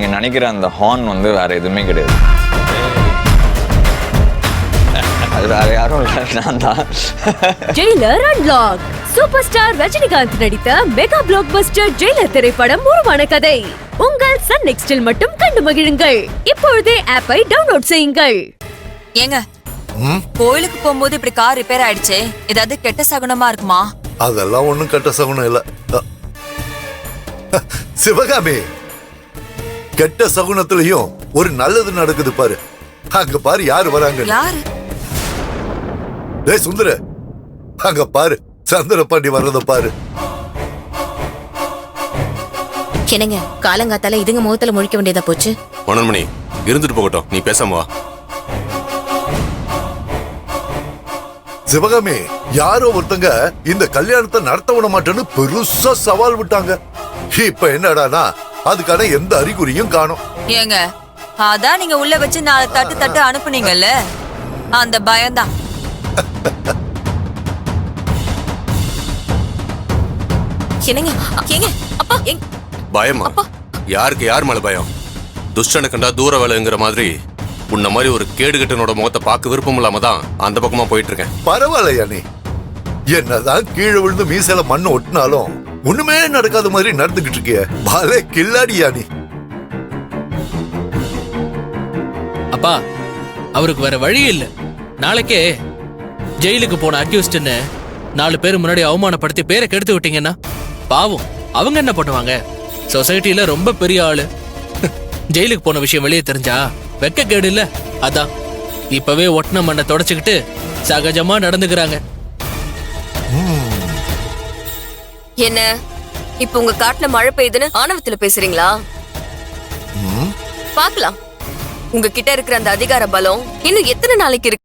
நீங்க நினைக்கிற அந்த ஹார்ன் வந்து வேற எதுவுமே கிடையாது. அது வேற யாரும் இல்லை, நான் தான். Jailer unlock. Super star Rajinikanth நடித்த மெகா பிளாக் பஸ்டர் ஜெயிலர் திரைப்படம் உருவான கதை. உங்கள் சன் நெக்ஸ்டில் மட்டும் கண்டு மகிழுங்கள். இப்பொழுதே ஆப்பை டவுன்லோட் செய்யுங்கள். ஏங்க, கோயிலுக்கு போகும்போது இப்படி கார் ரிப்பேர் ஆயிடுச்சே, ஏதாவது கெட்ட சகுனமா இருக்குமா? அதெல்லாம் ஒண்ணும் கெட்ட சகுனம் இல்ல. சிவகாமி, கெட்ட சகுனத்திலையும் ஒரு நல்லது நடக்குது பாரு. அங்க பாரு யாரு வராங்க. யாரு? டேய் சுந்தர, அங்க பாரு சந்திர பாண்டி வர்றத பாரு. என்னங்க காலங்காத்தால இதுங்க முகத்துல முழிக்க வேண்டியதா போச்சு. மனோன்மணி இருந்துட்டு போகட்டும், நீ பேசாம வா. சிவகாமி, யாரோ ஒருத்தங்க இந்த கல்யாணத்தை நடத்த விட மாட்டேன்னு பெருசா சவால் விட்டாங்க. இப்ப என்னடானா அதுக்கான எந்த அறிகுறியும் காணோம். ஏங்க, அதான் நீங்க உள்ள வச்சு 4 தட்டு தட்டு அனுப்புனீங்கல்ல, அந்த பயம்தான். என்னங்க ஏங்க அப்பா பயமா? யாருக்கு யார் மேல பயம்? துஷ்டனை கண்டா தூர வேலைங்கிற மாதிரி உன்ன மாதிரி ஒரு கேடுகட்டனோட முகத்தை பார்க்க விருப்பம் இல்லாம தான் அந்த பக்கமா போயிட்டு இருக்கேன். பரவாயில்லையா நீ? என்னதான் கீழே விழுந்து மீசையில மண்ணு ஒட்டினாலும் ஒண்ணுமே நடக்காத மாதிரி நடந்துகிட்டு இருக்கிய. பலே கில்லாடியா நீ. அப்பா, அவருக்கு வேற வழி இல்ல. நாளைக்கே ஜெயிலுக்கு போன அக்யூஸ்ட்னு 4 பேர் முன்னாடி அவமானப்படுத்தி பேரை கெடுத்து விட்டீங்கன்னா பாவம் அவங்க என்ன பண்ணுவாங்க? சொசைட்டில ரொம்ப பெரிய ஆளு. ஜெயிலுக்கு போன விஷயம் வெளியே தெரிஞ்சா வெக்க கேடு இல்ல. அதான் இப்பவே ஒட்டின மண்ணை தொடச்சுக்கிட்டு சகஜமா நடந்துக்கிறாங்க. என்ன இப்ப உங்க காட்டுல மழை பெய்யுதுன்னு ஆணவத்துல பேசுறீங்களா? பாக்கலாம், உங்ககிட்ட இருக்கிற அந்த அதிகார பலம் இன்னும் எத்தனை நாளைக்கு இருக்கு?